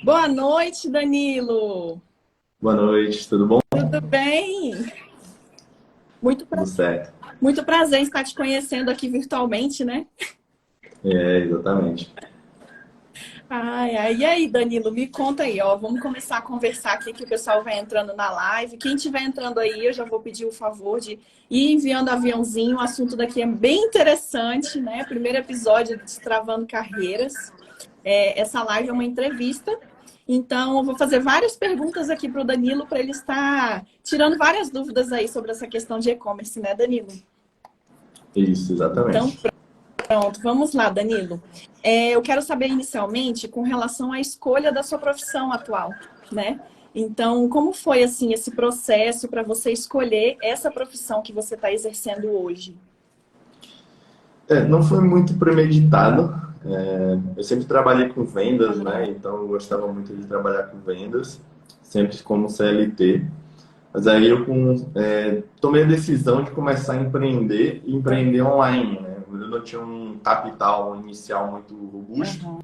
Boa noite, Danilo. Boa noite, tudo bom? Tudo bem? Muito, Tudo certo. muito prazer em estar te conhecendo aqui virtualmente, né? Exatamente. Ai, ai, e aí, Danilo, me conta aí, ó. Vamos começar a conversar aqui que o pessoal vai entrando na live. Quem estiver entrando aí, eu já vou pedir o favor de ir enviando aviãozinho. O assunto daqui é bem interessante, né? Primeiro episódio de Destravando Carreiras. Essa live é uma entrevista. Então, eu vou fazer várias perguntas aqui para o Danilo para ele estar tirando várias dúvidas aí sobre essa questão de e-commerce, né, Danilo? Isso, Então, exatamente. pronto, vamos lá, Danilo. Eu quero saber inicialmente com relação à escolha da sua profissão atual, né? Então, como foi assim esse processo para você escolher essa profissão que você está exercendo hoje? Não foi muito premeditado. Eu sempre trabalhei com vendas, né? Aham, Então eu gostava muito de trabalhar com vendas, sempre como CLT. Mas aí tomei a decisão de começar a empreender e empreender online, né? Eu não tinha um capital inicial muito robusto, aham,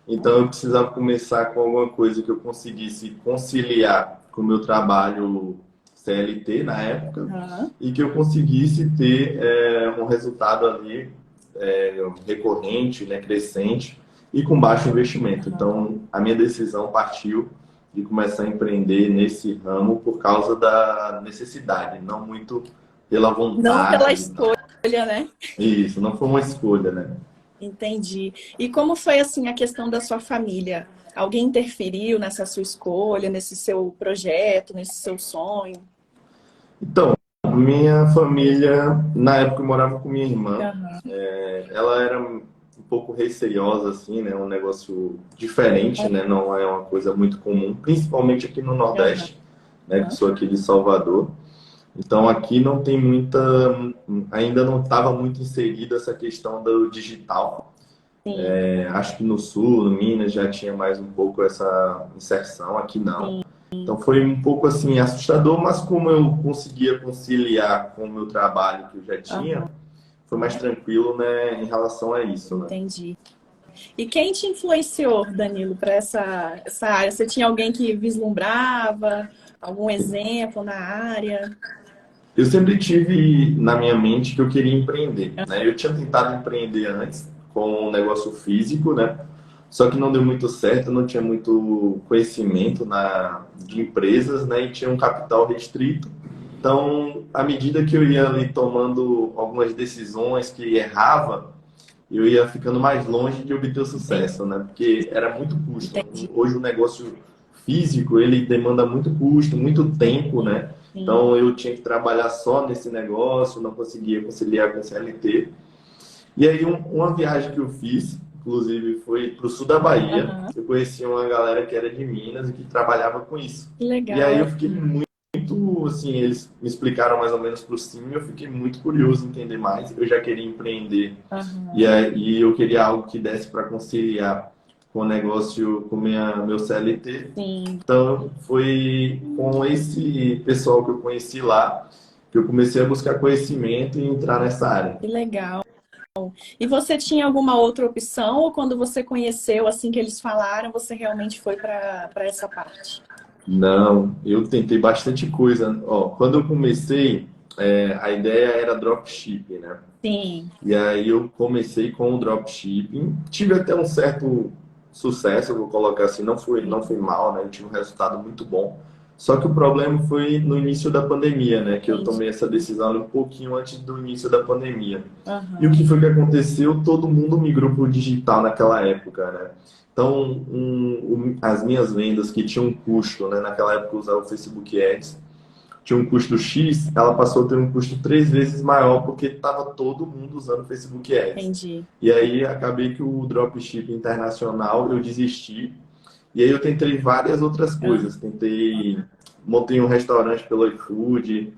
então eu precisava começar com alguma coisa que eu conseguisse conciliar com o meu trabalho CLT na época aham. e que eu conseguisse ter um resultado ali recorrente, né, crescente e com baixo investimento. Então a minha decisão partiu de começar a empreender nesse ramo por causa da necessidade, não muito pela Não pela vontade e escolha, tal. né? Isso, não foi uma escolha, né? Entendi. E como foi assim a questão da sua família? Alguém interferiu nessa sua escolha, nesse seu projeto, nesse seu sonho? Então, minha família, na época eu morava com minha irmã, Aham, ela era um pouco receiosa, assim, né? Um negócio diferente, né? Não é uma coisa muito comum, principalmente aqui no aham, Nordeste, né? Que sou aqui de Salvador. Então aqui não tem muita, ainda não estava muito inserida essa questão do digital. sim, Acho que no Sul, no Minas, já tinha mais um pouco essa inserção, aqui não. sim. Então foi um pouco assim assustador, mas como eu conseguia conciliar com o meu trabalho que eu já tinha, Aham, foi mais tranquilo, né, em relação a isso, né? entendi. E quem te influenciou, Danilo, para essa área? Você tinha alguém que vislumbrava, algum exemplo na área? Eu sempre tive na minha mente que eu queria empreender, né? Eu tinha tentado empreender antes com um negócio físico, né? Só que não deu muito certo, eu não tinha muito conhecimento de empresas, né? E tinha um capital restrito. Então, à medida que eu ia ali tomando algumas decisões que errava, eu ia ficando mais longe de obter o sucesso, né? Porque era muito custo. Entendi. Hoje o negócio físico, ele demanda muito custo, muito tempo, Sim, né? sim. Então eu tinha que trabalhar só nesse negócio, não conseguia conciliar com o CLT. E aí uma viagem que eu fiz, inclusive foi para o sul da Bahia, Aham, eu conheci uma galera que era de Minas e que trabalhava com isso. que E aí eu legal. fiquei muito, assim, eles me explicaram mais ou menos por cima, eu fiquei muito curioso em entender mais. Eu já queria empreender e Aham, aí eu queria algo que desse para conciliar com o negócio, com meu CLT. sim, Então foi com esse pessoal que eu conheci lá que eu comecei a buscar conhecimento e entrar nessa área. que legal. E você tinha alguma outra opção ou quando você conheceu, assim que eles falaram, você realmente foi para essa parte? Não, eu tentei bastante coisa. Ó, quando eu comecei, a ideia era dropshipping, né? Sim, E aí eu comecei com o dropshipping. Tive até um certo sucesso, eu vou colocar assim, não foi mal, né? Eu tive um resultado muito bom. Só que o problema foi no início da pandemia, né? Que eu entendi. tomei essa decisão ali um pouquinho antes do início da pandemia. E o Aham, que foi que aconteceu? Todo mundo migrou para o digital naquela época, né? Então, as minhas vendas que tinham um custo, né? Naquela época eu usava o Facebook Ads, tinha um custo X, ela passou a ter um custo 3 vezes maior porque estava todo mundo usando o Facebook Ads. entendi. E aí acabei que o dropship internacional eu desisti. E aí eu tentei várias outras Aham, coisas. Montei um restaurante pelo iFood,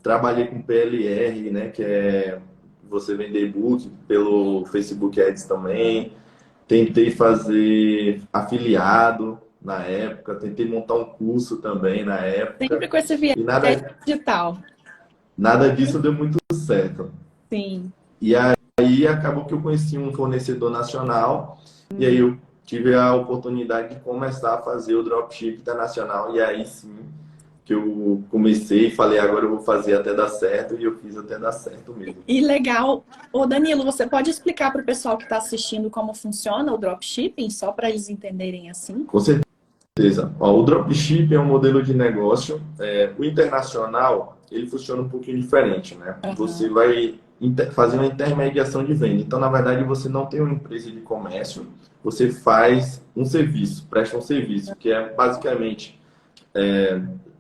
trabalhei com PLR, né, que é você vender e-book pelo Facebook Ads também. Tentei fazer afiliado na época, tentei montar um curso também na sempre época. com esse viés E digital. nada disso deu muito certo. Sim. E aí acabou que eu conheci um fornecedor nacional e aí eu tive a oportunidade de começar a fazer o dropship internacional. E aí sim que eu comecei e falei, agora eu vou fazer até dar certo. E eu fiz até dar certo mesmo. E legal. Ô Danilo, você pode explicar para o pessoal que está assistindo como funciona o dropshipping, só para eles entenderem assim? Com certeza. Ó, o dropship é um modelo de negócio. O internacional, ele funciona um pouquinho diferente, né? Você Aham. vai fazer uma intermediação de venda. Então, na verdade, você não tem uma empresa de comércio, você faz um serviço, presta um serviço, que é basicamente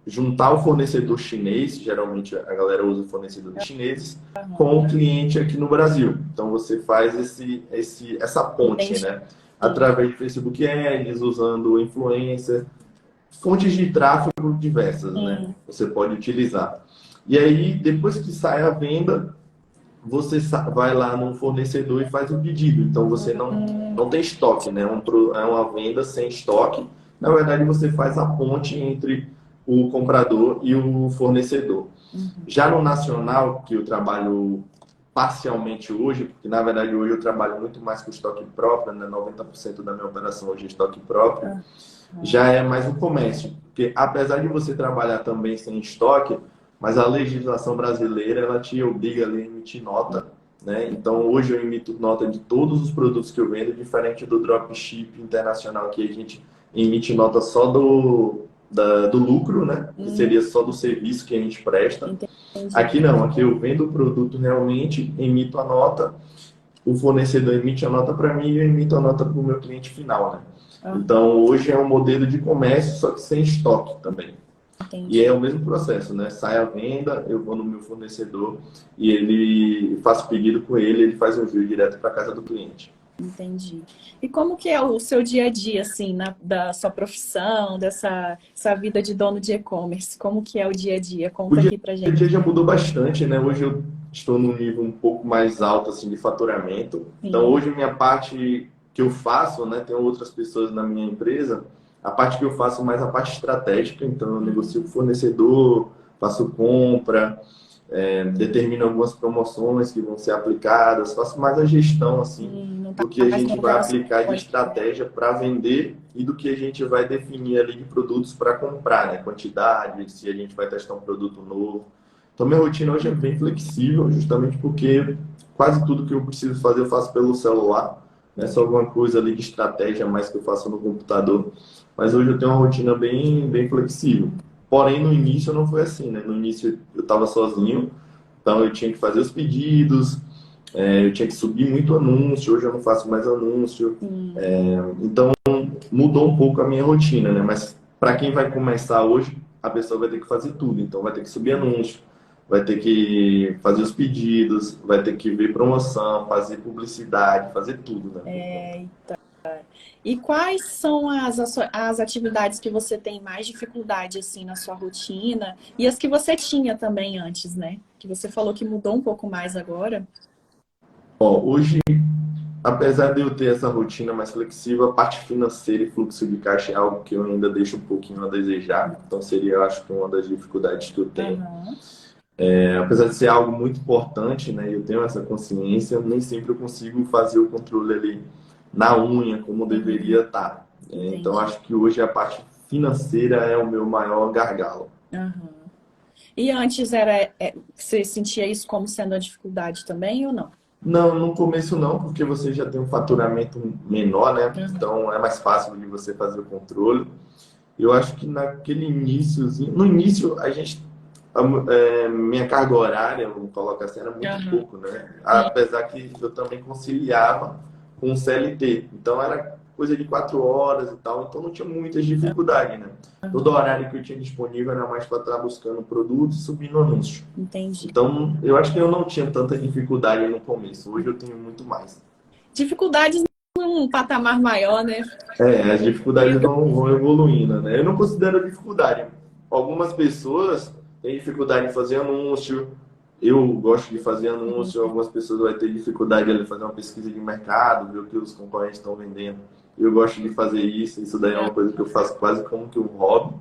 juntar o fornecedor chinês, geralmente a galera usa fornecedores chineses, com o cliente aqui no Brasil. Então, você faz essa ponte, Entendi. né? Através de Facebook Ads, usando influencer, fontes de tráfego diversas, né? Sim, Você pode utilizar. E aí, depois que sai a venda, você vai lá no fornecedor e faz o pedido. Então, você não tem estoque, né? É uma venda sem estoque. Na verdade, você faz a ponte entre o comprador e o fornecedor. Já no nacional, que eu trabalho parcialmente hoje, porque na verdade hoje eu trabalho muito mais com estoque próprio, né? 90% da minha operação hoje é estoque próprio, já é mais o comércio. Porque apesar de você trabalhar também sem estoque, mas a legislação brasileira ela te obriga a emitir nota, né? Então hoje eu emito nota de todos os produtos que eu vendo, diferente do dropship internacional que a gente emite nota só do lucro, né? Que seria só do serviço que a gente presta. entendi. Aqui não, aqui eu vendo o produto realmente, emito a nota, o fornecedor emite a nota para mim e eu emito a nota para o meu cliente final, né? Então, hoje é um modelo de comércio, só que sem estoque também. E é Entendi. o mesmo processo, né? Sai a venda, eu vou no meu fornecedor e ele faço pedido com ele, ele faz o envio direto para casa do cliente. Entendi. E como que é o seu dia a dia, assim, da sua profissão, essa vida de dono de e-commerce? Como que é o dia a dia? O Conta dia aqui pra a dia gente. já mudou bastante, né? Hoje eu estou num nível um pouco mais alto assim de faturamento. Então Sim, hoje minha parte que eu faço, né? Tem outras pessoas na minha empresa. A parte que eu faço mais a parte estratégica. Então eu negocio com o fornecedor, faço compra, determino algumas promoções que vão ser aplicadas, faço mais a gestão assim sim, não tá do que a mais gente no vai operacional. aplicar de estratégia para vender e do que a gente vai definir ali de produtos para comprar, né? Quantidade, se a gente vai testar um produto novo. Então, minha rotina hoje é bem flexível, justamente porque quase tudo que eu preciso fazer eu faço pelo celular. Né? Só alguma coisa ali de estratégia mais que eu faço no computador. Mas hoje eu tenho uma rotina bem flexível. Porém, no início não foi assim, né? No início eu estava sozinho, então eu tinha que fazer os pedidos, eu tinha que subir muito anúncio, hoje eu não faço mais anúncio. Sim, Então mudou um pouco a minha rotina, né? Mas para quem vai começar hoje, a pessoa vai ter que fazer tudo. Então vai ter que subir anúncio, vai ter que fazer os pedidos, vai ter que ver promoção, fazer publicidade, fazer tudo, né? Por conta. e quais são as atividades que você tem mais dificuldade, assim, na sua rotina? E as que você tinha também antes, né? Que você falou que mudou um pouco mais agora. Ó, hoje, apesar de eu ter essa rotina mais flexível, a parte financeira e fluxo de caixa é algo que eu ainda deixo um pouquinho a desejar. Então seria, eu acho que uma das dificuldades que eu tenho. Aham, Apesar de ser algo muito importante, né, eu tenho essa consciência, nem sempre eu consigo fazer o controle ali na unha como deveria estar. Então, entendi. acho que hoje a parte financeira é o meu maior gargalo. Aham. E antes você sentia isso como sendo uma dificuldade também ou não? Não, no começo não, porque você já tem um faturamento menor, né? Aham. Então é mais fácil de você fazer o controle. Eu acho que naquele iníciozinho, no início a gente, minha carga horária, vamos colocar assim, era muito Aham. pouco, né? Sim. Apesar que eu também conciliava com o CLT, então era coisa de 4 horas e tal, então não tinha muitas dificuldades, né? Todo horário que eu tinha disponível era mais para estar buscando produto e subindo anúncio. Entendi. Então eu acho que eu não tinha tanta dificuldade no começo, hoje eu tenho muito mais. Dificuldades num patamar maior, né? As dificuldades vão evoluindo, né? Eu não considero dificuldade. Algumas pessoas têm dificuldade em fazer anúncio. Eu gosto de fazer anúncio. Algumas pessoas vão ter dificuldade de fazer uma pesquisa de mercado, ver o que os concorrentes estão vendendo. Eu gosto de fazer isso. Isso daí é uma coisa que eu faço quase como que um hobby.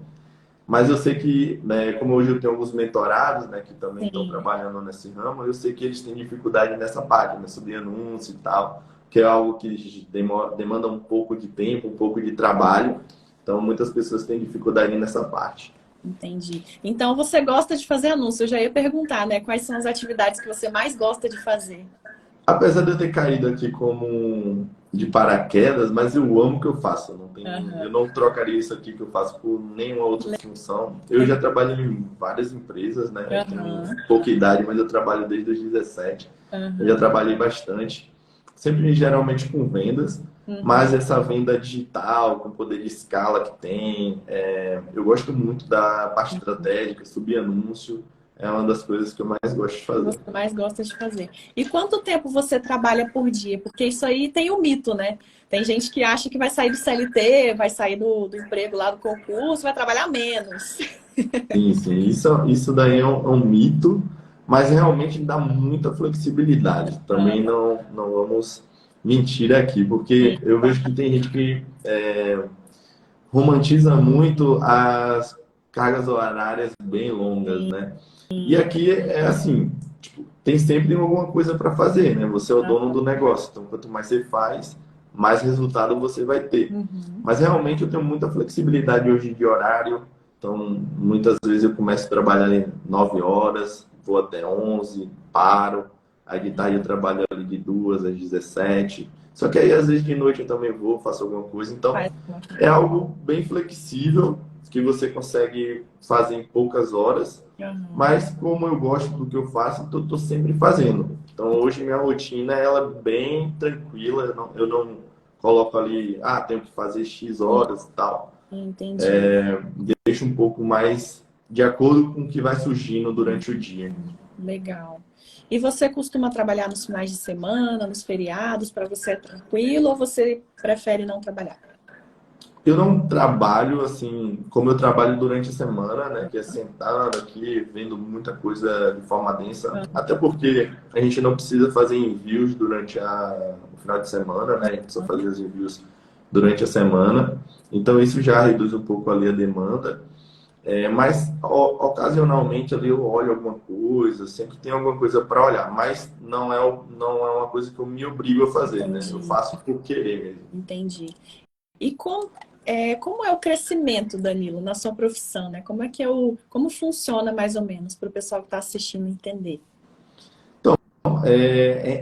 Mas eu sei que, né, como hoje eu tenho alguns mentorados, né, que também estão Sim. trabalhando nesse ramo, eu sei que eles têm dificuldade nessa parte, né, subir anúncio e tal. que é algo que demanda um pouco de tempo, um pouco de trabalho. Então, muitas pessoas têm dificuldade nessa parte. Entendi. Então, você gosta de fazer anúncio? Eu já ia perguntar, né? Quais são as atividades que você mais gosta de fazer? Apesar de eu ter caído aqui de paraquedas, mas eu amo o que eu faço. Eu Aham. não trocaria isso aqui que eu faço por nenhuma outra função. Eu já trabalho em várias empresas, né? Eu tenho Aham. pouca idade, mas eu trabalho desde os 17. Eu já Aham. trabalhei bastante, sempre geralmente com vendas, Uhum. mas essa venda digital, com o poder de escala que tem, eu gosto muito da parte estratégica, subir anúncio, é uma das coisas que eu mais gosto de Que fazer. você mais gosta de fazer. E quanto tempo você trabalha por dia? Porque isso aí tem o mito, né? Tem gente que acha que vai sair do CLT, vai sair do emprego lá do concurso, vai trabalhar menos. Sim, sim, isso daí é um mito, mas realmente dá muita flexibilidade. Também não vamos mentir aqui, porque eu vejo que tem gente que romantiza muito as cargas horárias bem longas, né? E aqui é assim, tipo, tem sempre alguma coisa para fazer, né? Você é o dono do negócio, então quanto mais você faz, mais resultado você vai ter. Uhum. Mas realmente eu tenho muita flexibilidade hoje de horário, então muitas vezes eu começo a trabalhar em 9 horas, vou até 11, paro, aí de tarde eu trabalho ali de 2 às 17. Só que aí às vezes de noite eu também vou, faço alguma coisa, então Faz uma coisa. é algo bem flexível que você consegue fazer em poucas horas, Uhum. mas como eu gosto do que eu faço, eu estou sempre fazendo. Então hoje minha rotina ela é bem tranquila, eu não coloco ali, tenho que fazer X horas e tal. Entendi. Deixo um pouco mais de acordo com o que vai surgindo durante o dia. Legal. E você costuma trabalhar nos finais de semana, nos feriados, para você é tranquilo ou você prefere não trabalhar? Eu não trabalho assim, como eu trabalho durante a semana, né? Que é sentado aqui, vendo muita coisa de forma densa. Até porque a gente não precisa fazer envios durante o final de semana, né? A gente só faz os envios durante a semana. Então isso já reduz um pouco ali a demanda. Mas ocasionalmente ali eu olho alguma coisa, sempre tem alguma coisa para olhar, mas não é uma coisa que eu me obrigo a fazer, né? Eu Entendi, faço por querer mesmo. entendi. E como é o crescimento, Danilo, na sua profissão, né? Como é que como funciona mais ou menos para o pessoal que está assistindo entender?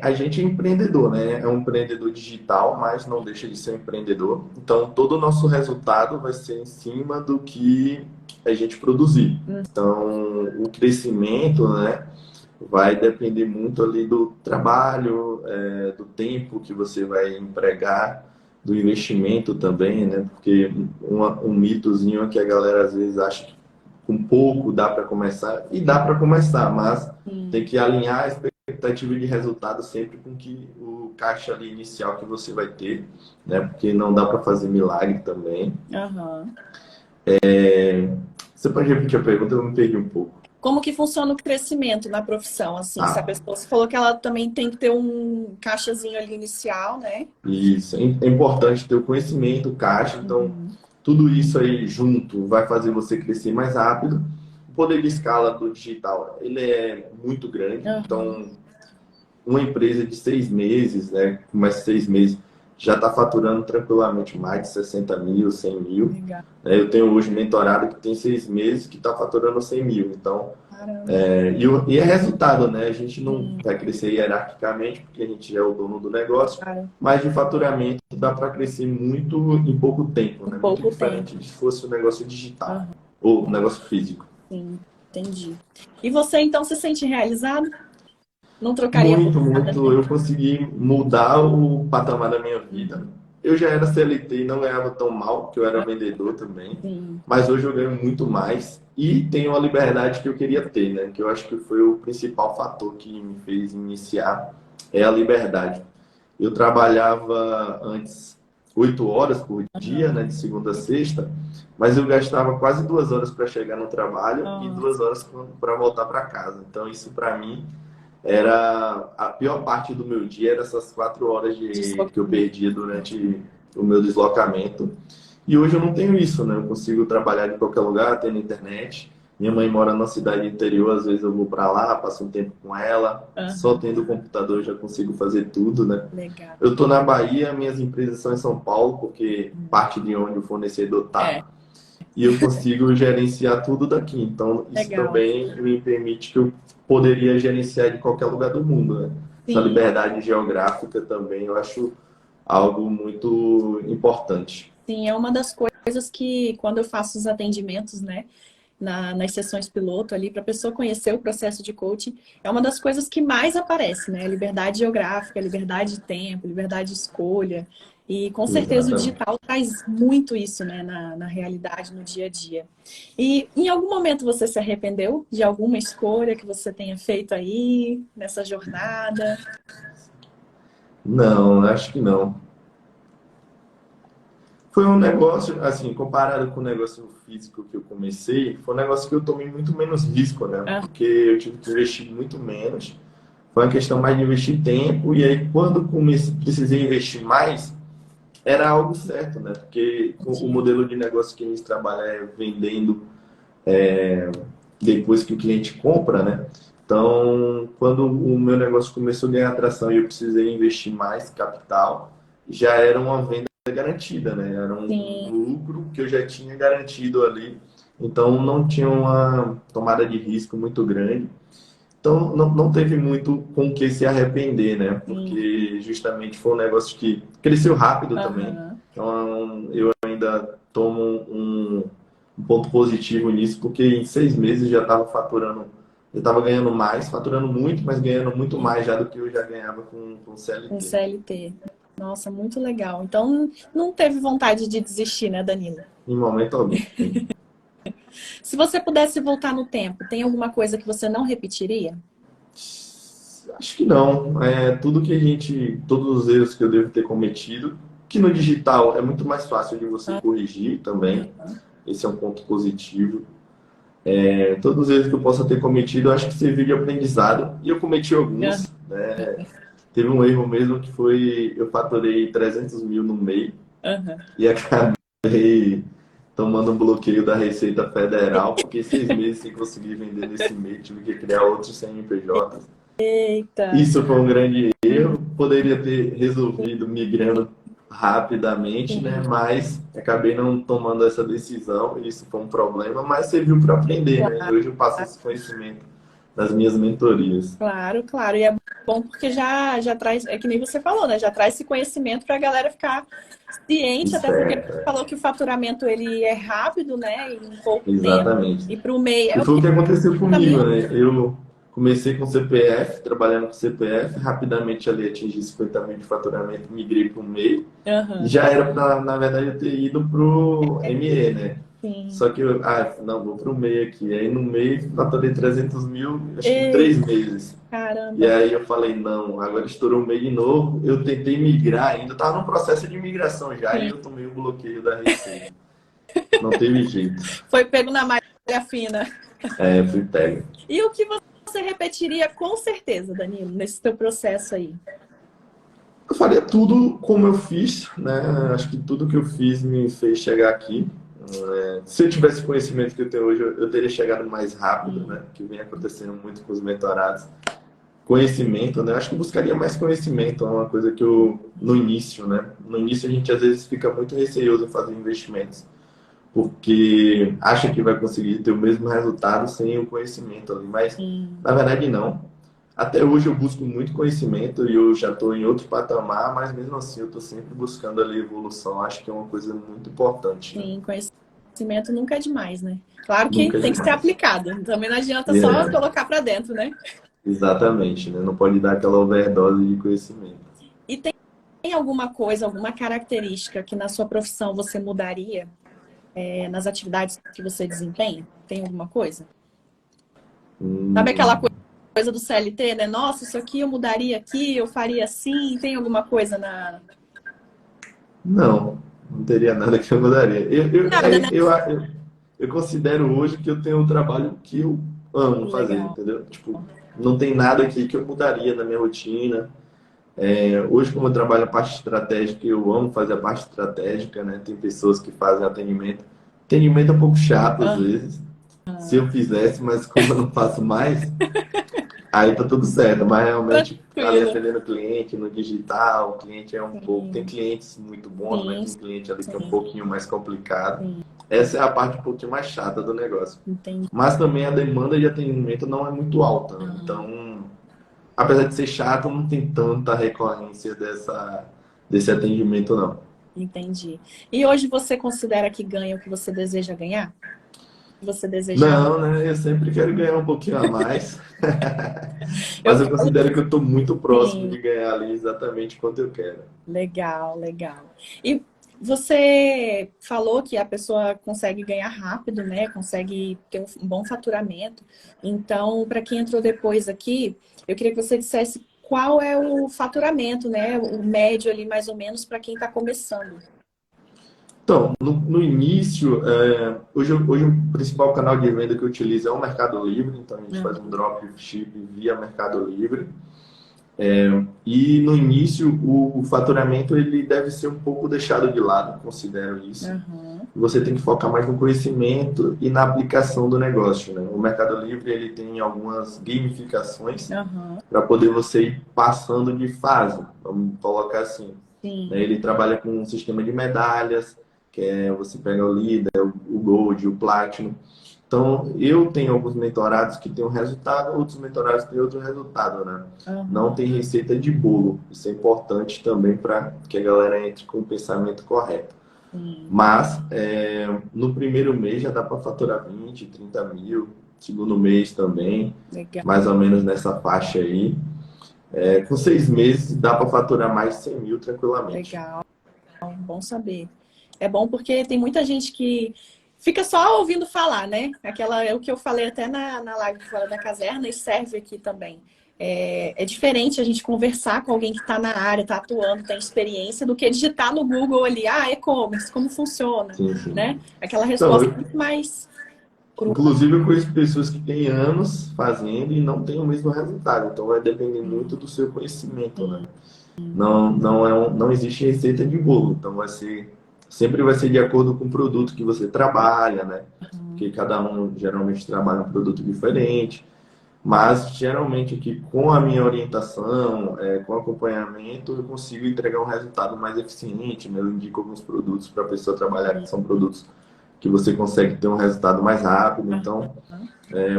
A gente é empreendedor, né? É um empreendedor digital, mas não deixa de ser um empreendedor. Então, todo o nosso resultado vai ser em cima do que a gente produzir. Então, o crescimento, né, vai depender muito ali do trabalho, do tempo que você vai empregar, do investimento também, né? Porque um mitozinho é que a galera às vezes acha que com pouco dá para começar, e dá para começar, mas tem Hum. que alinhar a expectativa de resultado sempre com que o caixa ali inicial que você vai ter, né? Porque não dá para fazer milagre também. Aham. Você pode repetir a pergunta? Eu me perdi um pouco. Como que funciona o crescimento na profissão, assim? Se a Ah, pessoa, você falou que ela também tem que ter um caixazinho ali inicial, né? isso. É importante ter o conhecimento, o caixa. Então, Uhum. tudo isso aí junto vai fazer você crescer mais rápido. O poder de escala do digital, ele é muito grande. Aham. Então, uma empresa de 6 meses, né? Começa 6 meses, já está faturando tranquilamente mais de 60 mil, 100 mil. Legal. Né? Eu tenho hoje mentorado que tem 6 meses que está faturando 100 mil. Então, Caramba. e é resultado, né? A gente não Sim, vai crescer hierarquicamente, porque a gente é o dono do negócio, cara. mas de faturamento dá para crescer muito em pouco tempo, Em né? Muito pouco tempo. diferente de se fosse um negócio digital Aham. ou um negócio físico. Sim, entendi. E você então se sente realizado? Não trocaria por Muito, nada, muito. né? Eu consegui mudar o patamar da minha vida. Eu já era CLT e não ganhava tão mal, porque eu era vendedor também. Sim. Mas hoje eu ganho muito mais e tenho a liberdade que eu queria ter, né? Que eu acho que foi o principal fator que me fez iniciar, é a liberdade. Eu trabalhava antes 8 horas por dia, né? De segunda a sexta, mas eu gastava quase 2 horas para chegar no trabalho e Nossa, 2 horas para voltar para casa. Então isso para mim era a pior parte do meu dia, era essas 4 horas que eu deslocamento. perdia durante o meu deslocamento. E hoje eu não tenho isso, né? Eu consigo trabalhar de qualquer lugar, tendo internet. Minha mãe mora na cidade interior, às vezes eu vou para lá, passo um tempo com ela. Só Aham, tendo o computador eu já consigo fazer tudo, né? legal. Eu estou na Bahia, minhas empresas são em São Paulo, porque parte de onde o fornecedor É, está. E eu consigo gerenciar tudo daqui. Então, isso legal. também me permite que eu poderia gerenciar de qualquer lugar do mundo, né? Essa Sim, liberdade geográfica também eu acho algo muito importante. sim, é uma das coisas que, quando eu faço os atendimentos, né, nas sessões piloto ali, para a pessoa conhecer o processo de coaching, é uma das coisas que mais aparece, né? Liberdade geográfica, liberdade de tempo, liberdade de escolha. E com certeza o Exatamente. digital traz muito isso, né, na realidade, no dia a dia. E em algum momento você se arrependeu de alguma escolha que você tenha feito aí, nessa jornada? Não, acho que não. Foi um negócio, assim, comparado com o negócio físico que eu comecei, foi um negócio que eu tomei muito menos risco, né? Ah, Porque eu tive que investir muito menos. Foi uma questão mais de investir tempo, e aí quando comecei, precisei investir mais, era algo certo, né? Porque o entendi. modelo de negócio que a gente trabalha é vendendo depois que o cliente compra, né? Então, quando o meu negócio começou a ganhar atração e eu precisei investir mais capital, já era uma venda garantida, né? Era um Sim, lucro que eu já tinha garantido ali. Então, não tinha uma tomada de risco muito grande. Então, não teve muito com o que se arrepender, né? sim. Porque justamente foi um negócio que cresceu rápido também. Aham. Então, eu ainda tomo um ponto positivo nisso, porque em 6 meses já estava faturando, eu estava ganhando mais, faturando muito, mas ganhando muito mais já do que eu já ganhava com Com CLT. CLT. Nossa, muito legal. Então, não teve vontade de desistir, né, Danilo? Em momento algum. Se você pudesse voltar no tempo, tem alguma coisa que você não repetiria? Acho que não. É tudo que a gente, todos os erros que eu devo ter cometido, que no digital é muito mais fácil de você corrigir também. Esse é um ponto positivo. Todos os erros que eu possa ter cometido, eu acho que serviu de aprendizado. E eu cometi Aham. alguns, né? Teve um erro mesmo que foi, eu faturei 300 mil no MEI Aham. e acabei tomando um bloqueio da Receita Federal, porque 6 meses sem conseguir vender nesse mês, tive que criar outros CNPJs. Eita. Isso foi um grande erro, poderia ter resolvido migrando rapidamente, né? Sim, Mas acabei não tomando essa decisão, e isso foi um problema, mas serviu para aprender, né? E hoje eu passo esse conhecimento nas minhas mentorias. claro, claro. E é bom porque já traz, é que nem você falou, né? Já traz esse conhecimento para a galera ficar ciente, até porque você Certo, falou que o faturamento ele é rápido, né? Em pouco tempo. exatamente. E para o MEI E é o foi o que que aconteceu também comigo, é. né? Eu comecei com CPF, trabalhando com CPF, rapidamente ali atingi 50 mil de faturamento, migrei para o MEI, e Aham. já era para, na verdade, eu ter ido para o ME, né? Sim. Só que eu, não, vou para o MEI aqui. Aí no MEI, faturei 300 mil, acho que em Ei, 3 meses. E caramba. aí eu falei, não, agora estourou o MEI de novo. Eu tentei migrar ainda, estava no processo de migração já, e Sim. eu tomei o bloqueio da Receita. Não teve jeito. Foi pego na malha fina. Fui pego. E o que você repetiria com certeza, Danilo, nesse teu processo aí? Eu faria tudo como eu fiz, né? Acho que tudo que eu fiz me fez chegar aqui. Se eu tivesse o conhecimento que eu tenho hoje, eu teria chegado mais rápido, Sim, né? Que vem acontecendo muito com os mentorados. Conhecimento, né? Acho que eu buscaria mais conhecimento, é uma coisa que eu, no início, né? No início a gente às vezes fica muito receoso em fazer investimentos, porque acha que vai conseguir ter o mesmo resultado sem o conhecimento ali, mas sim, na verdade não. Até hoje eu busco muito conhecimento e eu já estou em outro patamar, mas mesmo assim eu estou sempre buscando ali evolução. Acho que é uma coisa muito importante, né? sim. Conhecimento nunca é demais, né? Claro que Nunca é tem que ser demais. aplicado. Também não adianta só É, colocar para dentro, né? exatamente, né? Não pode dar aquela overdose de conhecimento. E tem alguma coisa, alguma característica que na sua profissão você mudaria, nas atividades que você desempenha? Tem alguma coisa? Sabe aquela Hum, coisa do CLT, né? Nossa, isso aqui eu mudaria aqui, eu faria assim. Tem alguma coisa na. não, não teria nada que eu mudaria. Nada, né? Eu considero hoje que eu tenho um trabalho que eu amo fazer, Legal. entendeu? Tipo, não tem nada aqui que eu mudaria na minha rotina. Hoje, como eu trabalho a parte estratégica, eu amo fazer a parte estratégica, né? Tem pessoas que fazem atendimento. Atendimento é um pouco chato às Ah, vezes, se eu fizesse, mas como eu não faço mais, aí tá tudo certo. Mas realmente ficar ali Tranquilo. atendendo o cliente no digital, o cliente é um pouco. Tem Sim, clientes muito bons, mas sim, tem cliente ali que é um sim, pouquinho mais complicado. sim. Essa é a parte um pouquinho mais chata do negócio. Entendi. Mas também a demanda de atendimento não é muito alta, né? Aham, Então, apesar de ser chato, não tem tanta recorrência desse atendimento, não. entendi. E hoje você considera que ganha o que você deseja ganhar? O que você desejava? Não, né? Eu sempre quero ganhar um pouquinho a mais, Eu mas eu falo considero que eu estou muito próximo assim, de ganhar ali exatamente quanto eu quero. legal, legal. E você falou que a pessoa consegue ganhar rápido, né? Consegue ter um bom faturamento. Então, para quem entrou depois aqui, eu queria que você dissesse qual é o faturamento, né? O médio ali, mais ou menos, para quem está começando. Então, no início, hoje o principal canal de venda que eu utilizo é o Mercado Livre, então a gente faz um Aham, dropship via Mercado Livre. E no início, o faturamento ele deve ser um pouco deixado de lado, considero isso. aham, Você tem que focar mais no conhecimento e na aplicação do negócio, né? O Mercado Livre ele tem algumas gamificações aham, para poder você ir passando de fase, vamos colocar assim. Né? sim, Ele trabalha com um sistema de medalhas, que é você pega o líder, o gold, o platinum. Então, eu tenho alguns mentorados que têm um resultado, outros mentorados têm outro resultado, né? Não aham, tem receita de bolo. Isso é importante também para que a galera entre com o pensamento correto. sim, Mas, no primeiro mês já dá para faturar 20, 30 mil. Segundo mês também, legal, mais ou menos nessa faixa aí. Com 6 meses dá para faturar mais de 100 mil tranquilamente. legal. Bom saber. É bom porque tem muita gente que fica só ouvindo falar, né? Aquela, é o que eu falei até na live fora da caserna e serve aqui também. É diferente a gente conversar com alguém que está na área, está atuando, tem experiência, do que digitar no Google ali, e-commerce, como funciona, Sim, sim. né? Aquela Então, resposta muito mais crua. inclusive, eu conheço pessoas que têm anos fazendo e não têm o mesmo resultado. Então, vai depender muito do seu conhecimento, né? Sim, Não existe receita de bolo. Então, sempre vai ser de acordo com o produto que você trabalha, né? Porque cada um geralmente trabalha um produto diferente. Mas, geralmente, aqui com a minha orientação, com acompanhamento, eu consigo entregar um resultado mais eficiente, né? Eu indico alguns produtos para a pessoa trabalhar, que são produtos que você consegue ter um resultado mais rápido. Então,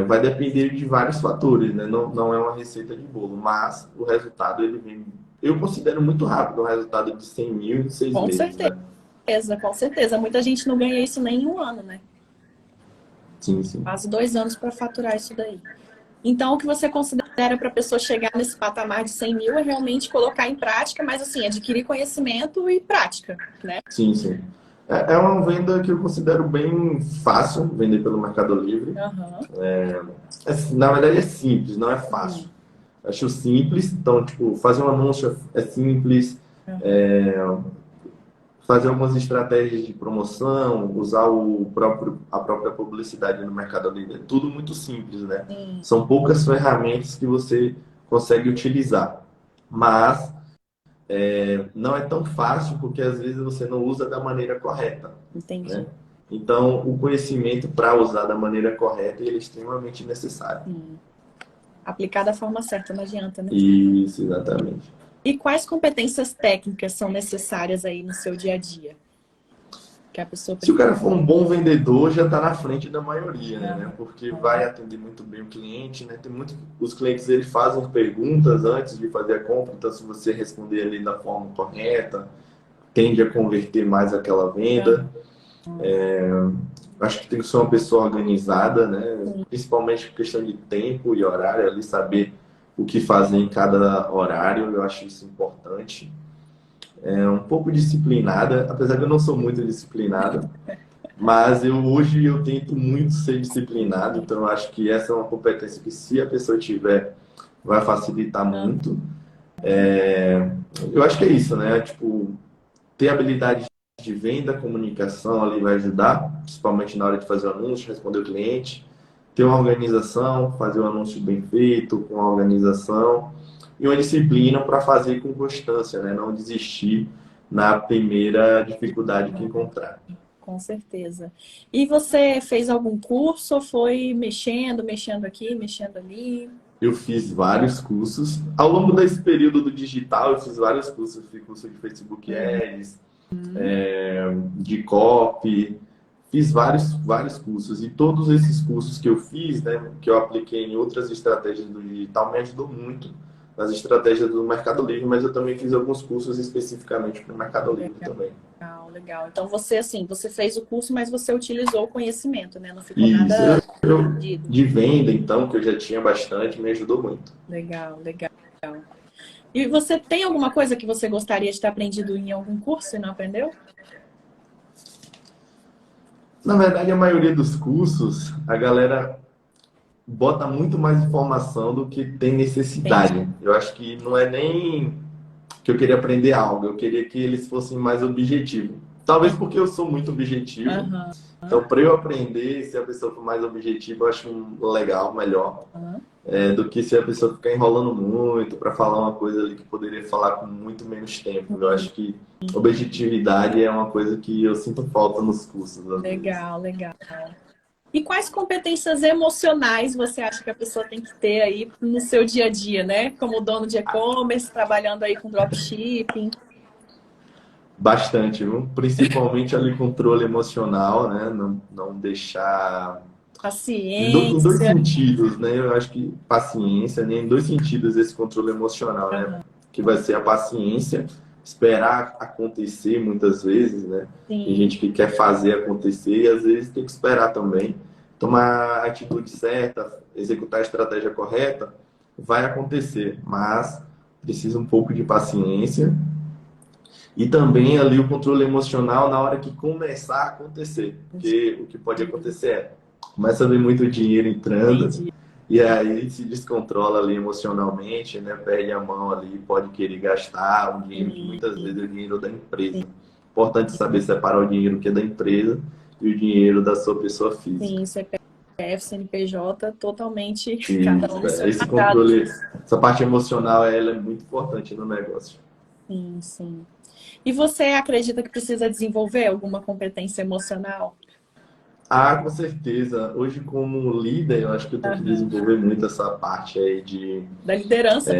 vai depender de vários fatores, né? Não é uma receita de bolo, mas o resultado ele vem. Eu considero muito rápido o resultado de 100 mil em seis com meses, né? certeza, com certeza. Muita gente não ganha isso nem em um ano, né? Sim, sim. Quase 2 anos para faturar isso daí. Então, o que você considera para a pessoa chegar nesse patamar de 100 mil é realmente colocar em prática, mas assim, adquirir conhecimento e prática, né? Sim, sim. É uma venda que eu considero bem fácil, vender pelo Mercado Livre. Aham. Na verdade é simples, não é fácil. Sim. Acho simples, então, tipo, fazer um anúncio é simples, Aham. fazer algumas estratégias de promoção, usar a própria publicidade no Mercado Livre. É tudo muito simples, né? Sim, São poucas ferramentas que você consegue utilizar. Mas não é tão fácil porque às vezes você não usa da maneira correta, né? entendi. Então, o conhecimento para usar da maneira correta ele é extremamente necessário. Sim. Aplicar da forma certa, não adianta, né? Isso, exatamente. E quais competências técnicas são necessárias aí no seu dia a dia? Que a pessoa Se o precisa. cara for um bom vendedor, já está na frente da maioria, né? Porque vai Aham. atender muito bem o cliente, né? Tem muito, os clientes eles fazem perguntas antes de fazer a compra, então se você responder ali da forma correta, tende a converter mais aquela venda. Acho que tem que ser uma pessoa organizada, né? Principalmente questão de tempo e horário, ali saber o que fazer em cada horário, eu acho isso importante. Um pouco disciplinada, apesar que eu não sou muito disciplinado, mas hoje eu tento muito ser disciplinado, então eu acho que essa é uma competência que se a pessoa tiver, vai facilitar muito. Eu acho que é isso, né? Tipo, ter habilidade de venda, comunicação ali vai ajudar, principalmente na hora de fazer o anúncio, responder o cliente. Ter uma organização, fazer o anúncio bem feito, com uma organização. E uma disciplina para fazer com constância, né? Não desistir na primeira dificuldade que encontrar. Com certeza. E você fez algum curso ou foi mexendo aqui, mexendo ali? Eu fiz vários cursos. Ao longo desse período do digital, eu fiz vários cursos. Eu fiz curso de Facebook Ads, de copy, fiz vários cursos. E todos esses cursos que eu fiz, né, que eu apliquei em outras estratégias do digital, me ajudou muito nas estratégias do Mercado Livre, mas eu também fiz alguns cursos especificamente para o Mercado Livre também. Legal, legal. Então você, assim, você fez o curso, mas você utilizou o conhecimento, né? Não ficou Isso, nada perdido. de venda, então, que eu já tinha bastante, me ajudou muito. Legal, legal. E você tem alguma coisa que você gostaria de ter aprendido em algum curso e não aprendeu? Na verdade, a maioria dos cursos, a galera bota muito mais informação do que tem Entendi. necessidade. Eu acho que não é nem que eu queria aprender algo, eu queria que eles fossem mais objetivos. Talvez porque eu sou muito objetivo. Aham, Então, para eu aprender, se a pessoa for mais objetiva, eu acho legal, melhor, aham. do que se a pessoa ficar enrolando muito para falar uma coisa ali que poderia falar com muito menos tempo. Eu acho que objetividade é uma coisa que eu sinto falta nos cursos, às vezes. Legal, legal. E quais competências emocionais você acha que a pessoa tem que ter aí no seu dia a dia, né? Como dono de e-commerce, trabalhando aí com dropshipping. Bastante, viu? Principalmente ali controle emocional, né? Não deixar. Em dois Paciência. sentidos, né? Eu acho que paciência, né? Em dois sentidos esse controle emocional, né? Aham, Que vai ser a paciência, esperar acontecer muitas vezes, né? Tem sim, gente que quer fazer acontecer e às vezes tem que esperar também. Tomar a atitude certa, executar a estratégia correta, vai acontecer, mas precisa um pouco de paciência e também ali o controle emocional na hora que começar a acontecer. Porque o que pode acontecer é, começa a ver muito dinheiro entrando, entendi. e aí se descontrola ali emocionalmente, né? Perde a mão ali, pode querer gastar um dinheiro que muitas vezes é o dinheiro da empresa. Importante saber separar o dinheiro que é da empresa e o dinheiro da sua pessoa física. Sim, CPF, CNPJ, totalmente cada um Isso, no seu esse quadrado. controle, essa parte emocional, ela é muito importante no negócio. Sim, sim. E você acredita que precisa desenvolver alguma competência emocional? Ah, com certeza. Hoje, como líder, eu acho que eu tenho que Aham. desenvolver muito essa parte aí Da liderança.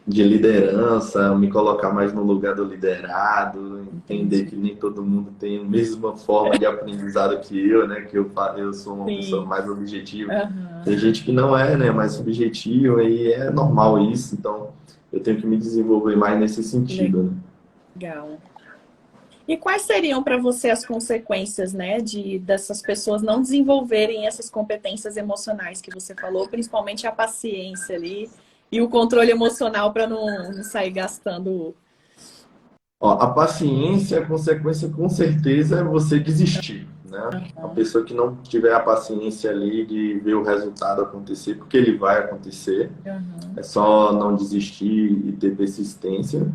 de liderança, me colocar mais no lugar do liderado, entender Entendi. que nem todo mundo tem a mesma forma de aprendizado que eu, né? Que eu sou uma pessoa Sim. mais objetiva. Aham. Tem gente que não é, né? Mais subjetivo e é normal isso. Então, eu tenho que me desenvolver mais nesse sentido, né? Legal. E quais seriam para você as consequências, né, dessas pessoas não desenvolverem essas competências emocionais que você falou, principalmente a paciência ali e o controle emocional para não sair gastando. Ó, a paciência, a consequência com certeza é você desistir, né? A pessoa que não tiver a paciência ali de ver o resultado acontecer, porque ele vai acontecer, Aham. é só não desistir e ter persistência.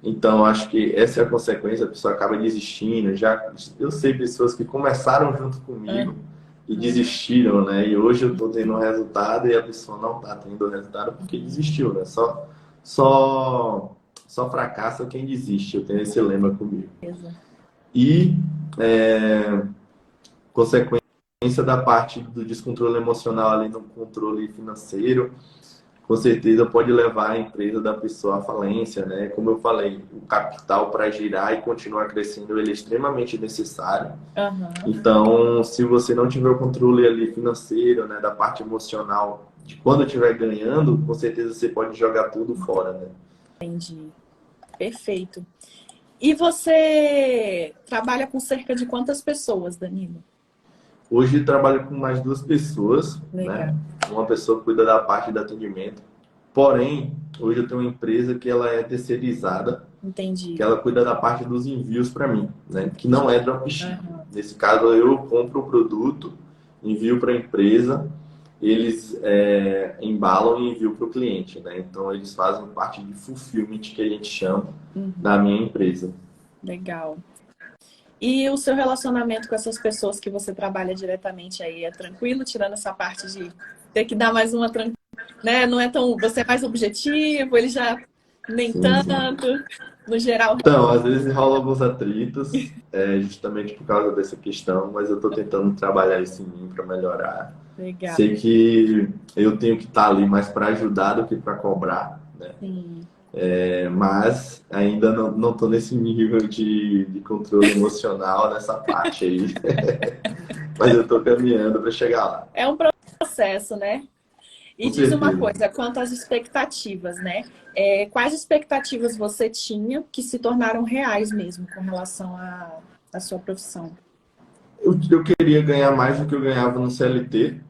Então, acho que essa é a consequência, a pessoa acaba desistindo. Já, eu sei pessoas que começaram junto comigo e desistiram, né? E hoje eu estou tendo um resultado e a pessoa não está tendo o resultado porque desistiu, né? Só, só fracassa quem desiste. Eu tenho esse lema comigo. Beleza. E consequência da parte do descontrole emocional ali no controle financeiro, com certeza pode levar a empresa da pessoa à falência, né? Como eu falei, o capital para girar e continuar crescendo ele é extremamente necessário. Aham. Então, se você não tiver o controle ali financeiro, né, da parte emocional, de quando estiver ganhando, com certeza você pode jogar tudo fora, né? Entendi. Perfeito. E você trabalha com cerca de quantas pessoas, Danilo? Hoje eu trabalho com mais duas pessoas, Legal. né? Uma pessoa cuida da parte do atendimento. Porém, hoje eu tenho uma empresa que ela é terceirizada, que Entendi. ela cuida da parte dos envios para mim, né? Que não é dropship. Aham. Nesse caso, eu compro o produto, envio para a empresa, eles embalam e enviam para o cliente, né? Então, eles fazem parte de fulfillment, que a gente chama, Uhum. na minha empresa. Legal. E o seu relacionamento com essas pessoas que você trabalha diretamente aí é tranquilo, tirando essa parte de ter que dar mais uma, né? Não é tão, você é mais objetivo, ele já nem Sim, sim. tanto. No geral, Então, às vezes rolam alguns atritos, justamente por causa dessa questão, mas eu estou tentando trabalhar isso em mim para melhorar. legal. Sei que eu tenho que estar ali mais para ajudar do que para cobrar, né? Sim. Mas ainda não estou nesse nível de controle emocional nessa parte aí. Mas eu estou caminhando para chegar lá, É um processo, né? E com diz uma certeza. coisa, quanto às expectativas, né? Quais expectativas você tinha que se tornaram reais mesmo com relação à sua profissão? Eu queria ganhar mais do que eu ganhava no CLT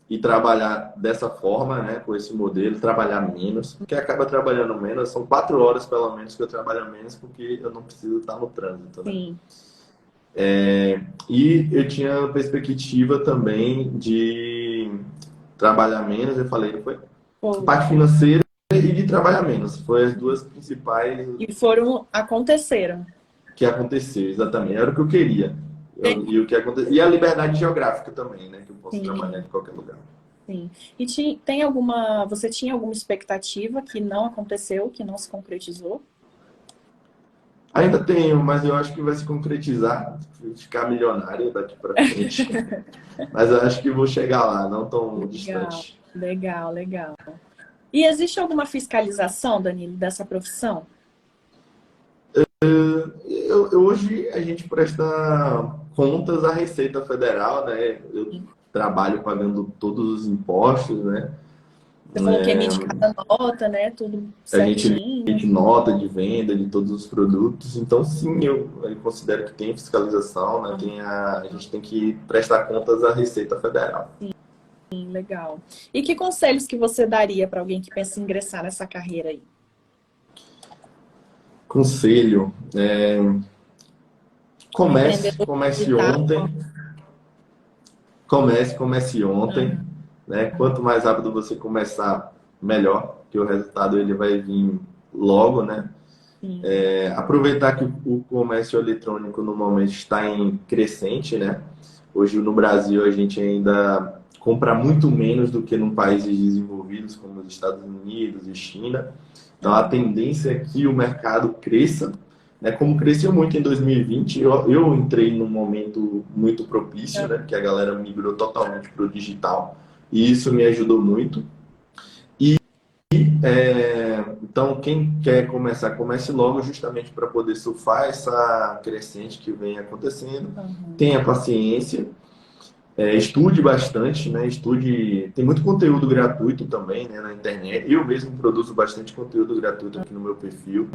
e trabalhar dessa forma, né, com esse modelo, trabalhar menos, porque acaba trabalhando menos, são 4 horas pelo menos que eu trabalho menos, porque eu não preciso estar no trânsito, né? Sim, E eu tinha a perspectiva também de trabalhar menos, eu falei, foi a foi. parte financeira e de trabalhar menos, foi as duas principais E aconteceram. que aconteceu, exatamente, era o que eu queria. E o que aconteceu, e a liberdade geográfica também, né, que eu posso trabalhar Sim, em qualquer lugar. sim. E você tinha alguma expectativa que não aconteceu, que não se concretizou? Ainda tenho, mas eu acho que vai se concretizar, ficar milionário daqui para frente. Mas eu acho que vou chegar lá, não tão Legal, distante. legal, legal. E existe alguma fiscalização, Danilo, dessa profissão? Hoje a gente presta contas à Receita Federal, né? Eu trabalho pagando todos os impostos, né? Você falou que emite cada nota, né? Tudo A gente certinho. emite nota de venda de todos os produtos, então sim, eu considero que tem fiscalização, né? A gente tem que prestar contas à Receita Federal. Sim, legal. E que conselhos que você daria para alguém que pensa em ingressar nessa carreira aí? Conselho, comece, Empreendedor comece digital. ontem, comece ontem, Aham, né? Quanto mais rápido você começar, melhor, que o resultado ele vai vir logo, né? sim. Aproveitar que o comércio eletrônico normalmente está em crescente, né? Hoje no Brasil a gente ainda compra muito menos do que em países desenvolvidos como os Estados Unidos e China. Então a Aham, tendência é que o mercado cresça, né? Como cresceu muito em 2020, eu entrei num momento muito propício, né? Que a galera migrou totalmente para o digital e isso me ajudou muito. Então, quem quer começar, comece logo justamente para poder surfar essa crescente que vem acontecendo. aham. Tenha paciência, estude bastante, né? Estude. Tem muito conteúdo gratuito também, né, na internet. Eu mesmo produzo bastante conteúdo gratuito aqui no meu perfil.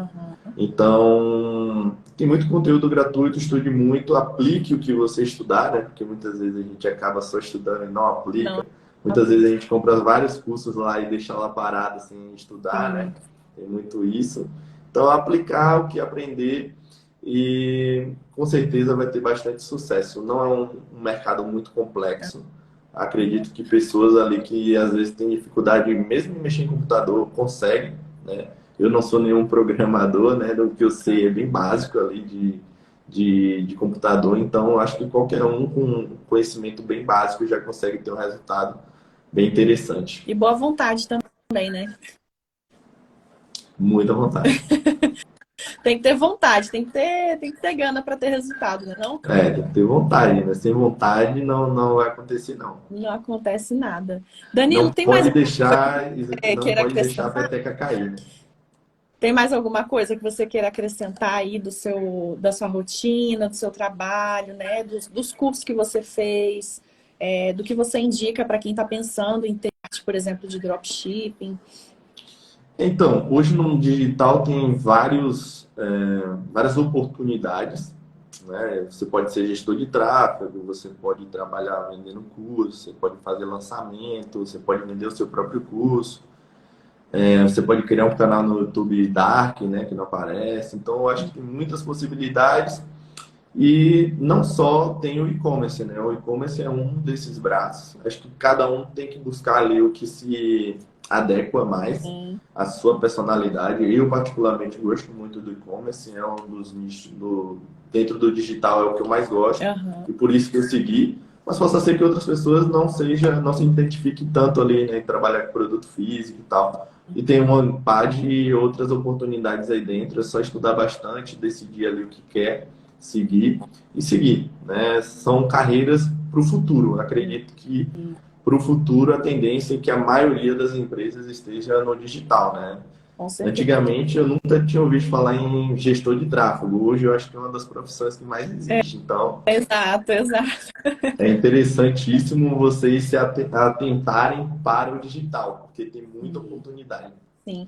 Então, tem muito conteúdo gratuito, estude muito, aplique o que você estudar, né? Porque muitas vezes a gente acaba só estudando e não Não, aplica. Muitas vezes a gente compra vários cursos lá e deixa lá parado sem estudar, né? sim. Tem muito isso. Então, aplicar o que aprender e com certeza vai ter bastante sucesso. Não é um mercado muito complexo. Acredito que pessoas ali que às vezes têm dificuldade mesmo em mexer em computador conseguem, né? Eu não sou nenhum programador, né? O que eu sei é bem básico ali de computador, então eu acho que qualquer um com conhecimento bem básico já consegue ter um resultado bem interessante. E boa vontade também, né? Muita vontade. Tem que ter vontade, tem que ter gana para ter resultado, né? Não? Tem que ter vontade, né? Sem vontade não vai acontecer, não. Não acontece nada. Danilo, Não tem mais pode alguma coisa deixar, que você não queira pode deixar a acrescentar? peteca cair, né? Tem mais alguma coisa que você queira acrescentar aí da sua rotina, do seu trabalho, né? Dos cursos que você fez, do que você indica para quem está pensando em ter, por exemplo, de dropshipping? Então, hoje no digital tem várias oportunidades, né? Você pode ser gestor de tráfego, você pode trabalhar vendendo curso, você pode fazer lançamento, você pode vender o seu próprio curso, você pode criar um canal no YouTube Dark, né, que não aparece. Então, eu acho que tem muitas possibilidades e não só tem o e-commerce, né? O e-commerce é um desses braços. Acho que cada um tem que buscar ali o que se adequa mais Sim. à sua personalidade. Eu, particularmente, gosto muito do e-commerce, é um dos nichos dentro do digital, é o que eu mais gosto Aham. e por isso que eu segui. mas possa ser que outras pessoas não se identifiquem tanto ali, né, em trabalhar com produto físico e tal. E tem uma par de outras oportunidades aí dentro, é só estudar bastante, decidir ali o que quer seguir e seguir, né? São carreiras para o futuro. Acredito que para o futuro a tendência é que a maioria das empresas esteja no digital, né? Com certeza. Antigamente eu nunca tinha ouvido falar em gestor de tráfego. Hoje eu acho que é uma das profissões que mais existe. Então, Exato, exato. é interessantíssimo vocês se atentarem para o digital, porque tem muita oportunidade. Sim.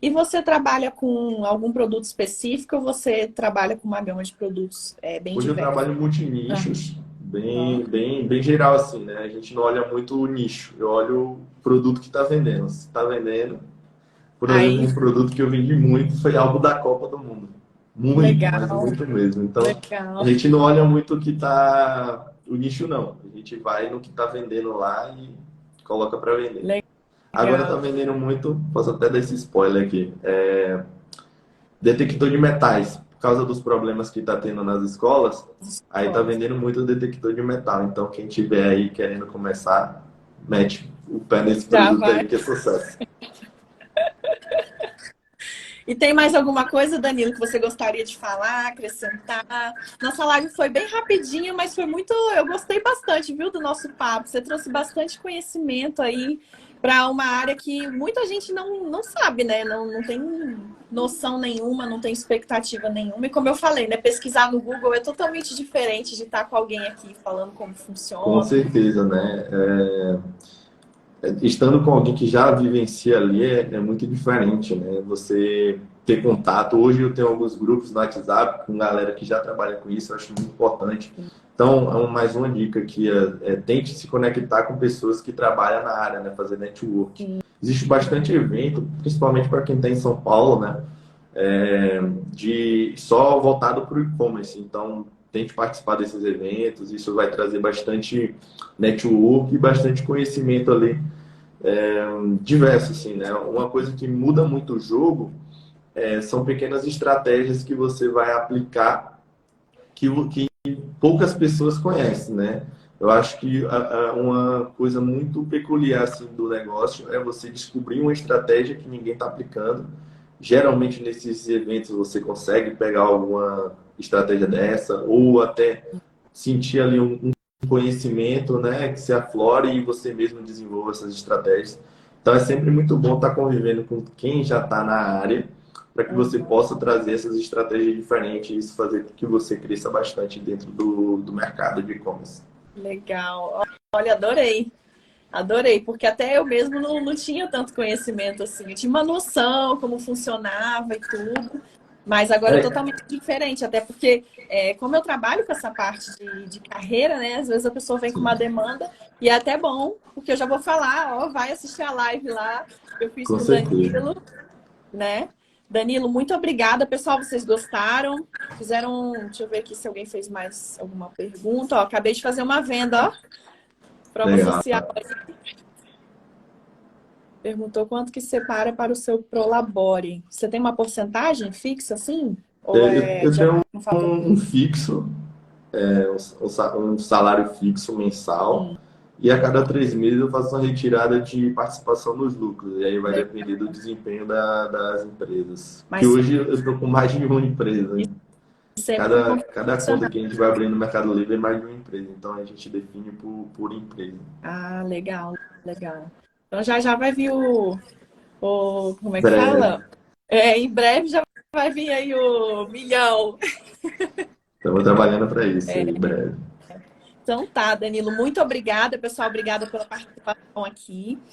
E você trabalha com algum produto específico ou você trabalha com uma gama de produtos bem Hoje eu diversa? trabalho em multinichos, Aham. bem geral assim, né? A gente não olha muito o nicho, eu olho o produto que está vendendo. Se está vendendo, por exemplo, Aí, um produto que eu vendi muito foi algo da Copa do Mundo. Muito, mas legal, muito mesmo. Então, a legal, gente não olha muito o que tá, o nicho não. A gente vai no que está vendendo lá e coloca para vender. Agora está legal. vendendo muito, posso até dar esse spoiler aqui, detector de metais. Por causa dos problemas que está tendo nas escolas, aí está Escolas. vendendo muito detector de metal. Então, quem tiver aí querendo começar, mete o pé nesse Já produto vai. aí que é sucesso. E tem mais alguma coisa, Danilo, que você gostaria de falar, acrescentar? Nossa live foi bem rapidinha, mas foi muito. Eu gostei bastante, viu, do nosso papo. Você trouxe bastante conhecimento aí para uma área que muita gente não sabe, né? Não tem noção nenhuma, não tem expectativa nenhuma. E como eu falei, né? Pesquisar no Google é totalmente diferente de estar com alguém aqui falando como Com funciona. certeza, né? Estando com alguém que já vivencia ali é muito diferente, né? Você ter contato. Hoje eu tenho alguns grupos no WhatsApp com galera que já trabalha com isso, eu acho muito importante. Então, mais uma dica aqui tente se conectar com pessoas que trabalham na área, né? Fazer network. Existe bastante evento, principalmente para quem está em São Paulo, né? De só voltado para o e-commerce. Então, tente participar desses eventos. Isso vai trazer bastante network e bastante conhecimento ali diverso, assim, né? Uma coisa que muda muito o jogo são pequenas estratégias que você vai aplicar que poucas pessoas conhecem, né? Eu acho que uma coisa muito peculiar assim, do negócio é você descobrir uma estratégia que ninguém está aplicando. Geralmente nesses eventos você consegue pegar alguma estratégia dessa ou até sentir ali um conhecimento, né, que se aflore e você mesmo desenvolva essas estratégias. Então é sempre muito bom estar convivendo com quem já está na área para que você possa trazer essas estratégias diferentes e isso fazer com que você cresça bastante dentro do mercado de e-commerce. Legal. Olha, adorei. Adorei, porque até eu mesmo não tinha tanto conhecimento assim. Eu tinha uma noção como funcionava e tudo, mas agora é É, totalmente diferente, até porque como eu trabalho com essa parte de carreira, né? Às vezes a pessoa vem com uma sim, demanda e é até bom, porque eu já vou falar, ó, vai assistir a live lá que eu fiz com com o certeza. Danilo, né? Danilo, muito obrigada. Pessoal, vocês gostaram? Fizeram. Deixa eu ver aqui se alguém fez mais alguma pergunta. Ó, acabei de fazer uma venda, ó, prova Legal. social. Perguntou quanto que separa para o seu Prolabore. Você tem uma porcentagem fixa, assim? Ou é Eu de tenho um fator? um fixo, um salário fixo mensal, e a cada 3 meses eu faço uma retirada de participação nos lucros. E aí vai depender do desempenho das empresas. Que Mas hoje eu estou com mais de uma empresa. Né? sempre um pouquinho Cada conta adicional. que a gente vai abrir no Mercado Livre é mais de uma empresa. Então a gente define por empresa. Ah, legal, legal. Então já vai vir como é que Breve. fala? Em breve já vai vir aí o milhão. Estamos trabalhando para isso aí, breve. Então tá, Danilo, muito obrigada, pessoal. Obrigada pela participação aqui.